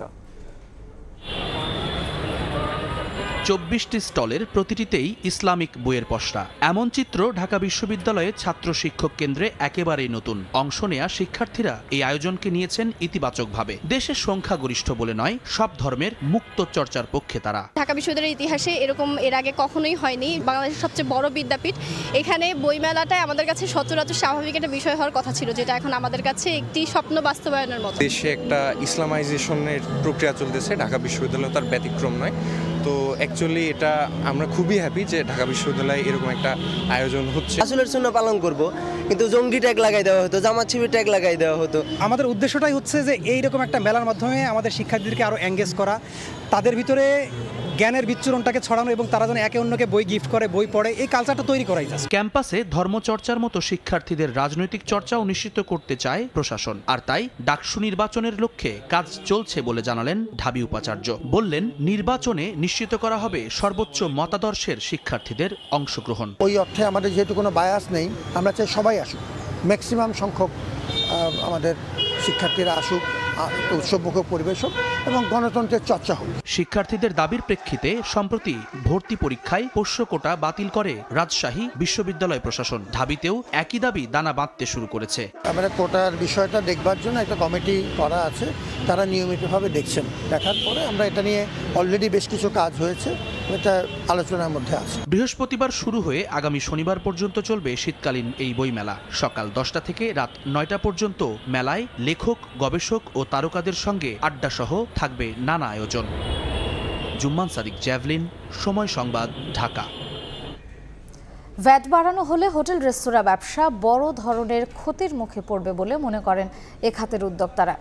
24টি স্টলের প্রতিটিতেই ইসলামিক বইয়ের পসরা। এমন চিত্র ঢাকা বিশ্ববিদ্যালয়ের ছাত্র শিক্ষক কেন্দ্রে একেবারেই নতুন। অংশ নেয়া শিক্ষার্থীরা এই আয়োজনকে নিয়েছেন ইতিবাচকভাবে। দেশের সংখ্যাগরিষ্ঠ বলে নয়, সব ধর্মের মুক্ত চর্চার পক্ষে তারা। ঢাকা বিশ্ববিদ্যালয়ের ইতিহাসে এরকম এর আগে কখনোই হয়নি। বাংলাদেশের সবচেয়ে বড় বিদ্যাপীঠ, এখানে বইমেলাটাই আমাদের কাছে সচরাচর স্বাভাবিক একটা বিষয় হওয়ার কথা ছিল, যেটা এখন আমাদের কাছে একটি স্বপ্ন বাস্তবায়নের মতো। দেশে একটা ইসলামাইজেশনের প্রক্রিয়া চলতেছে, ঢাকা বিশ্ববিদ্যালয় তার ব্যতিক্রম নয়। তো অ্যাকচুয়ালি এটা আমরা খুবই হ্যাপি যে ঢাকা বিশ্ববিদ্যালয়ে এরকম একটা আয়োজন হচ্ছে। রাসূলের সুন্নাহ পালন করব, কিন্তু জঙ্গি ট্যাগ লাগাই দেওয়া হতো, জামাত শিবির ট্যাগ লাগাই দেওয়া হতো। আমাদের উদ্দেশ্যটাই হচ্ছে যে এইরকম একটা মেলার মাধ্যমে আমাদের শিক্ষার্থীদেরকে আরও এঙ্গেজ করা, তাদের ভিতরে জ্ঞানের বিচ্ছুরণটাকে ছড়ানো এবং তারা যেন একে অন্যকে বই গিফট করে, বই পড়ে, এই কালচারটা তৈরি করাই যায়। ক্যাম্পাসে ধর্মচর্চার মতো শিক্ষার্থীদের রাজনৈতিক চর্চাও নিশ্চিত করতে চায় প্রশাসন। আর তাই ডাকসু নির্বাচনের লক্ষ্যে কাজ চলছে বলে জানালেন ঢাবি উপাচার্য। বললেন, নির্বাচনে নিশ্চিত করা হবে সর্বোচ্চ মতাদর্শের শিক্ষার্থীদের অংশগ্রহণ। ওই অর্থে আমাদের যেহেতু কোনো বায়াস নেই, আমরা চাই সবাই আসুক, ম্যাক্সিমাম সংখ্যক আমাদের শিক্ষার্থীরা আসুক, উৎসবমুখর পরিবেশ হোক এবং গণতন্ত্রের চর্চা হোক। শিক্ষার্থীদের দাবির প্রেক্ষিতে সম্প্রতি ভর্তি পরীক্ষায় পোষ্য কোটা বাতিল করে রাজশাহী বিশ্ববিদ্যালয় প্রশাসন। ঢাবিতেও একই দাবি দানা বাঁধতে শুরু করেছে। আমরা কোটার বিষয়টা দেখবার জন্য একটা কমিটি করা আছে, তারা নিয়মিতভাবে দেখছেন। দেখার পরে আমরা এটা নিয়ে অলরেডি বেশ কিছু কাজ হয়েছে, এটা আলোচনার মধ্যে আছে। বৃহস্পতিবার শুরু হয়ে আগামী শনিবার পর্যন্ত চলবে শীতকালীন এই বইমেলা। সকাল 10টা থেকে রাত 9টা পর্যন্ত মেলায় লেখক, গবেষক ও তারকাদের সঙ্গে আড্ডা সহ থাকবে নানা আয়োজন। জুম্মান সাদিক, জ্যাভলিন, সময় সংবাদ, ঢাকা। ভ্যাট বাড়ানো হলে হোটেল রেস্তোরাঁ ব্যবসা বড় ধরনের ক্ষতির মুখে পড়বে বলে মনে করেন এ খাতের উদ্যোক্তারা।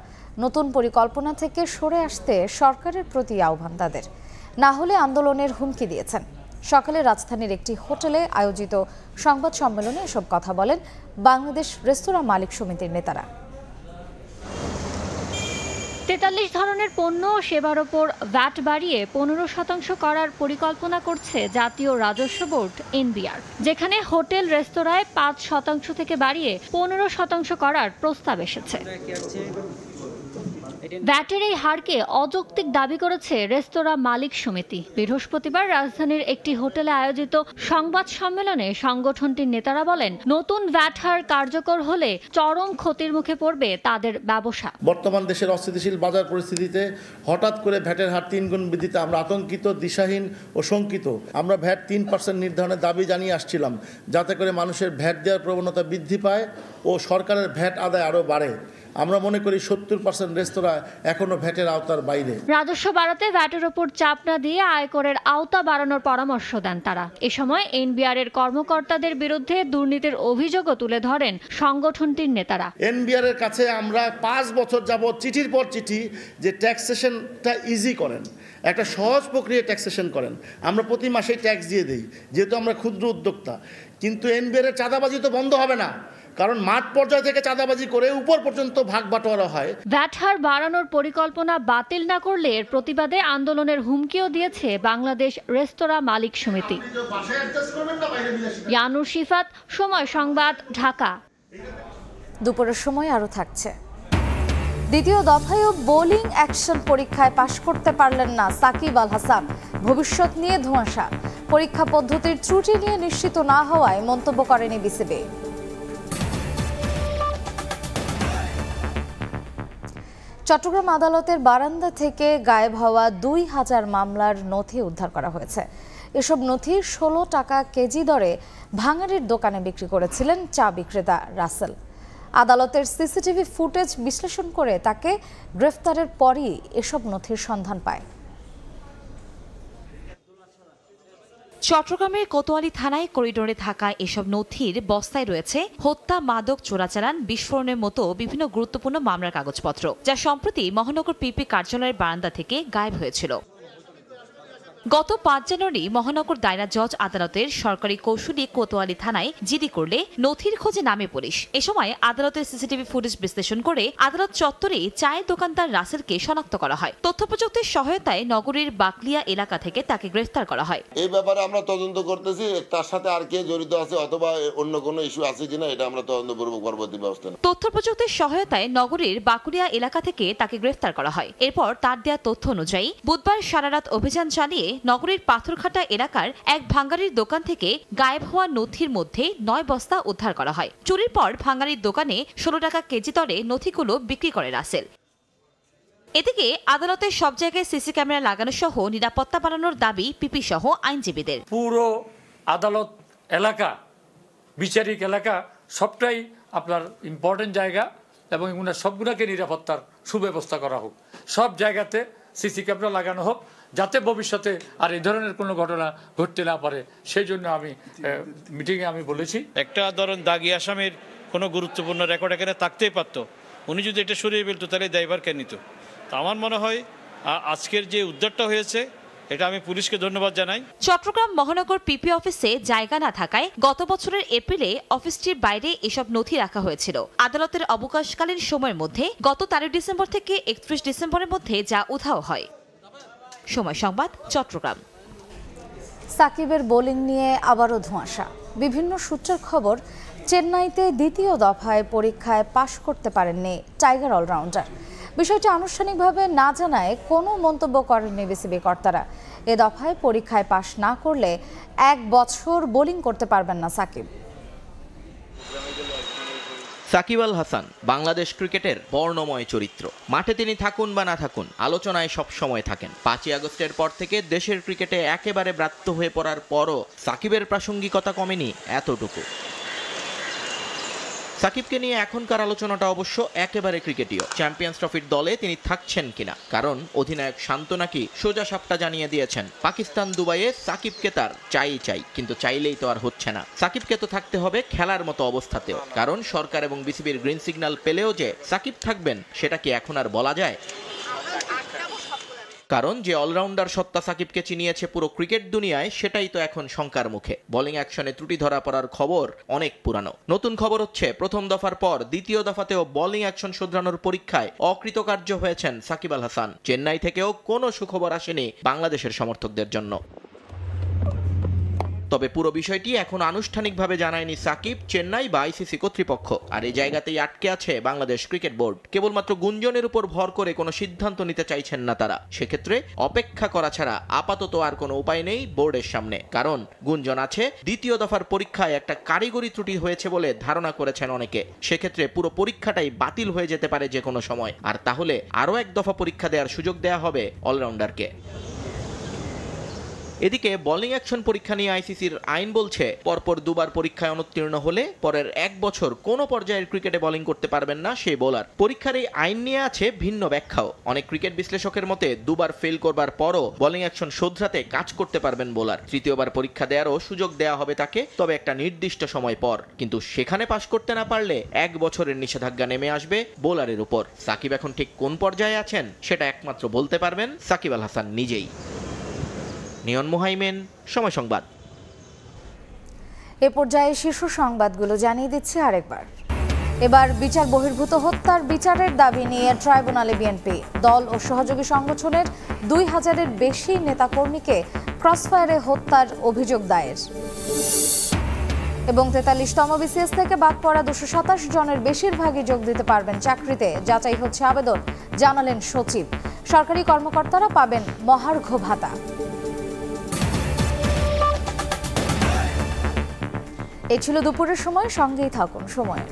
নতুন পরিকল্পনা থেকে সরে আসতে সরকারের প্রতি আহ্বান তাদের, না হলে আন্দোলনের হুমকি দিয়েছেন। সকালে রাজধানীর একটি হোটেলে আয়োজিত সংবাদ সম্মেলনে এসব কথা বলেন বাংলাদেশ রেস্তোরাঁ মালিক সমিতির নেতারা। 43 ধরনের পণ্য ও সেবার ওপর ভ্যাট বাড়িয়ে 15% করার পরিকল্পনা করছে জাতীয় রাজস্ব বোর্ড এনবিআর, যেখানে হোটেল রেস্তোরাঁয় 5% থেকে বাড়িয়ে 15% করার প্রস্তাব এসেছে। ভ্যাটের এই হারকে অযৌক্তিক দাবি করেছে রেস্তোরাঁ মালিক সমিতি। বৃহস্পতিবার রাজধানীর একটি হোটেলে আয়োজিত সংবাদ সম্মেলনে সংগঠনটির নেতারা বলেন, নতুন ভ্যাট হার কার্যকর হলে চরম ক্ষতির মুখে পড়বে তাদের ব্যবসা। বর্তমান দেশের অস্থিতিশীল বাজার পরিস্থিতিতে হঠাৎ করে ভ্যাটের হার 3 গুণ বৃদ্ধিতে আমরা আতঙ্কিত, দিশাহীন ও শঙ্কিত। আমরা ভ্যাট 3% নির্ধারণের দাবি জানিয়ে আসছিলাম, যাতে করে মানুষের ভ্যাট দেওয়ার প্রবণতা বৃদ্ধি পায় ও সরকারের ভ্যাট আদায় আরও বাড়ে। আমরা মনে করি 70% রেস্তোরাঁ এখনো ভ্যাটের আওতার বাইরে। রাজস্ব বাড়াতে ভ্যাটের ওপর চাপ না দিয়ে আয়করের আওতা বাড়ানোর পরামর্শ দেন তারা। এ সময় এনবিআর এর কর্মকর্তাদের বিরুদ্ধে দুর্নীতির অভিযোগও তুলে ধরেন সংগঠনটির নেতারা। এনবিআর এর কাছে আমরা 5 বছর যাবত চিঠির পর চিঠি যে ট্যাক্সেশনটা ইজি করেন, একটা সহজ প্রক্রিয়া ট্যাক্সেশন করেন, আমরা প্রতি মাসেই ট্যাক্স দিয়ে দিই, যেহেতু আমরা ক্ষুদ্র উদ্যোক্তা। কিন্তু এনবিআর এর চাঁদাবাজি তো বন্ধ হবে না, কারণ মাঠ পর্যায় থেকে চাঁদাবাজি করে উপর পর্যন্ত ভাগ বাটোয়ারা হয়। ভ্যাট হার বাড়ানোর পরিকল্পনা বাতিল না করলে এর প্রতিবাদে আন্দোলনের হুমকিও দিয়েছে বাংলাদেশ রেস্তোরাঁ মালিক সমিতি। ইয়ানুর শিফাত, সময় সংবাদ, ঢাকা। দুপুরের সময় আরও থাকছে। দ্বিতীয় দফায়ও বোলিং অ্যাকশন পরীক্ষায় পাশ করতে পারলেন না সাকিব আল হাসান। ভবিষ্যৎ নিয়ে ধোঁয়াশা। পরীক্ষা পদ্ধতির ত্রুটি নিয়ে নিশ্চিত না হওয়ায় মন্তব্য করেনি বিসিবি। চট্টগ্রাম আদালতের বারান্দা থেকে গায়েব হওয়া 2000 মামলার নথি উদ্ধার করা হয়েছে। এসব নথি 16 টাকা কেজি দরে ভাঙাড়ির দোকানে বিক্রি করেছিলেন চা বিক্রেতা রাসেল। আদালতের সিসিটিভি ফুটেজ বিশ্লেষণ করে তাকে গ্রেফতারের পরই এসব নথির সন্ধান পায়। চট্টগ্রামের কোতোয়ালি থানায় করিডোরে থাকা এসব নথির বস্তায় রয়েছে হত্যা, মাদক চোরাচালান, বিস্ফোরণের মতো বিভিন্ন গুরুত্বপূর্ণ মামলার কাগজপত্র, যা সম্প্রতি মহানগর পিপি কার্যালয়ের বারান্দা থেকে গায়েব হয়েছিল। গত 5 জানুয়ারি মহানগর দায়রা জজ আদালতের সরকারি কৌশলী কোতোয়ালি থানায় জিডি করলে নথির খোঁজে নামে পুলিশ। এ সময় আদালতের সিসিটিভি ফুটেজ বিশ্লেষণ করে আদালত চত্বরে চায়ের দোকানদার রাসেলকে শনাক্ত করা হয়। তথ্য প্রযুক্তির সহায়তায় নগরীর বাকলিয়া এলাকা থেকে তাকে গ্রেফতার করা হয়। এই ব্যাপারে আমরা তদন্ত করতেছি, তার সাথে আর কে জড়িত আছে অথবা অন্য কোনো ইস্যু আছে কিনা এটা আমরা তদন্তপূর্বক পরবর্তী ব্যবস্থা নেব। তথ্য প্রযুক্তির সহায়তায় নগরীর বাকুলিয়া এলাকা থেকে তাকে গ্রেফতার করা হয়। এরপর তার দেয়া তথ্য অনুযায়ী বুধবার সারারাত অভিযান চালিয়ে নগরীর পাথরঘাটা এলাকার এক ভাঙ্গারির দোকান থেকে গায়েব হওয়া নথির মধ্যে 9 বস্তা উদ্ধার করা হয়। চুরির পর ভাঙ্গারির দোকানে 16 টাকা কেজি দরে নথিগুলো বিক্রি করে রাসেল। এদিকে আদালতের সব জায়গায় সিসি ক্যামেরা লাগানো সহ নিরাপত্তা বাড়ানোর দাবি পিপি সহ আইনজীবীদের। পুরো আদালত এলাকা, বিচারিক এলাকা সবটাই আপনার ইম্পর্টেন্ট জায়গা এবং সবগুলোকে নিরাপত্তার সুব্যবস্থা করা হোক। সব জায়গাতে সিসি ক্যামেরা লাগানো হোক, যাতে ভবিষ্যতে আর এই ধরনের কোনো ঘটনা ঘটতে না পারে। সেই জন্য আমি মিটিংয়ে আমি বলেছি, একটা ধরুন দাগি আসামির কোনো গুরুত্বপূর্ণ রেকর্ড এখানে থাকতেই পারতো, উনি যদি এটা সরিয়ে ফেলতো তাহলে দায়ভার কে নিত? তো আমার মনে হয় আজকের যে উদ্ধারটা হয়েছে এটা আমি পুলিশকে ধন্যবাদ জানাই। চট্টগ্রাম মহানগর পিপি অফিসে জায়গা না থাকায় গত বছরের এপ্রিলে অফিসটির বাইরে এসব নথি রাখা হয়েছিল। আদালতের অবকাশকালীন সময়ের মধ্যে গত 13 ডিসেম্বর থেকে 31 ডিসেম্বরের মধ্যে যা উধাও হয়। সময় সংবাদ, চট্টগ্রাম। সাকিবের বোলিং নিয়ে আবারও ধোঁয়াশা। বিভিন্ন সূত্রের খবর, চেন্নাইতে দ্বিতীয় দফায় পরীক্ষায় পাশ করতে পারেননি টাইগার অলরাউন্ডার। বিষয়টি আনুষ্ঠানিকভাবে না জানায় কোনো মন্তব্য করেননি বিসিবি কর্তারা। এ দফায় পরীক্ষায় পাশ না করলে 1 বছর বোলিং করতে পারবেন না সাকিব। সাকিব আল হাসান বাংলাদেশ ক্রিকেটের বর্ণময় চরিত্র। মাঠে তিনি থাকুন বা না থাকুন, আলোচনায় সব সময় থাকেন। 5ই আগস্টের পর থেকে দেশের ক্রিকেটে একেবারে ব্রাত্য হয়ে পড়ার পরও সাকিবের প্রাসঙ্গিকতা কমেনি এতটুকু। সাকিবকে নিয়ে এখনকার আলোচনাটা অবশ্য একেবারে ক্রিকেটীয়। চ্যাম্পিয়ন্স ট্রফির দলে তিনি থাকছেন কিনা, কারণ অধিনায়ক শান্ত নাকি সোজা সাপটা জানিয়ে দিয়েছেন পাকিস্তান দুবাইয়ে সাকিবকে তার চাই, কিন্তু চাইলেই তো আর হচ্ছে না। সাকিবকে তো থাকতে হবে খেলার মতো অবস্থাতেও, কারণ সরকার এবং বিসিবির গ্রিন সিগন্যাল পেলেও যে সাকিব থাকবেন সেটা কি এখন আর বলা যায়? কারণ যে অলরাউন্ডার সত্তা সাকিবকে চিনিয়েছে পুরো ক্রিকেট দুনিয়ায়, সেটাই তো এখন শঙ্কার মুখে। বোলিং অ্যাকশনে ত্রুটি ধরা পড়ার খবর অনেক পুরানো। নতুন খবর হচ্ছে, প্রথম দফার পর দ্বিতীয় দফাতেও বোলিং অ্যাকশন শুধরানোর পরীক্ষায় অকৃতকার্য হয়েছেন সাকিব আল হাসান। চেন্নাই থেকেও কোনো সুখবর আসেনি বাংলাদেশের সমর্থকদের জন্য। তবে পুরো বিষয়টি এখন আনুষ্ঠানিকভাবে জানায়নি সাকিব, চেন্নাই বা আইসিসি কর্তৃপক্ষ। আর এই জায়গাতেই আটকে আছে বাংলাদেশ ক্রিকেট বোর্ড। কেবলমাত্র গুঞ্জনের উপর ভর করে কোনো সিদ্ধান্ত নিতে চাইছেন না তারা। সেক্ষেত্রে অপেক্ষা করা ছাড়া আপাতত আর কোনো উপায় নেই বোর্ডের সামনে। কারণ গুঞ্জন আছে, দ্বিতীয় দফার পরীক্ষায় একটা কারিগরি ত্রুটি হয়েছে বলে ধারণা করেছেন অনেকে। সেক্ষেত্রে পুরো পরীক্ষাটাই বাতিল হয়ে যেতে পারে যে কোনো সময়। আর তাহলে আরও 1 দফা পরীক্ষা দেওয়ার সুযোগ দেওয়া হবে অলরাউন্ডারকে। এদিকে বোলিং অ্যাকশন পরীক্ষা নিয়ে আইসিসির আইন বলছে, পরপর 2 বার পরীক্ষায় অনুত্তীর্ণ হলে পরের 1 বছর কোনো পর্যায়ের ক্রিকেটে বোলিং করতে পারবেন না সেই বোলার। পরীক্ষার এই আইন নিয়ে আছে ভিন্ন ব্যাখ্যাও। অনেক ক্রিকেট বিশ্লেষকের মতে 2 বার ফেল করবার পরও বোলিং অ্যাকশন শোধরাতে কাজ করতে পারবেন বোলার। তৃতীয়বার পরীক্ষা দেওয়ারও সুযোগ দেওয়া হবে তাকে, তবে একটা নির্দিষ্ট সময় পর। কিন্তু সেখানে পাশ করতে না পারলে 1 বছরের নিষেধাজ্ঞা নেমে আসবে বোলারের উপর। সাকিব এখন ঠিক কোন পর্যায়ে আছেন সেটা একমাত্র বলতে পারবেন সাকিব আল হাসান নিজেই। নিয়ন মুহাইমেন, সময় সংবাদ। এ পর্যায়ে শীর্ষ সংবাদগুলো জানিয়ে দিচ্ছি আরেকবার। এবার বিচার বহির্ভূত হত্যার বিচারের দাবি নিয়ে ট্রাইব্যুনালে বিএনপি। দল ও সহযোগী সংগঠনের 2000-এর বেশি নেতাকর্মীকে ক্রসফায়ারে হত্যার অভিযোগ দায়ের। এবং 43তম বিসিএস থেকে বাদ পড়া 227 জনের বেশিরভাগই যোগ দিতে পারবেন চাকরিতে, যাচাই হচ্ছে আবেদন, জানালেন সচিব। সরকারি কর্মকর্তারা পাবেন মহার্ঘ ভাতা। এই ছিল দুপুরের সময়, সঙ্গেই থাকুন সময়ের।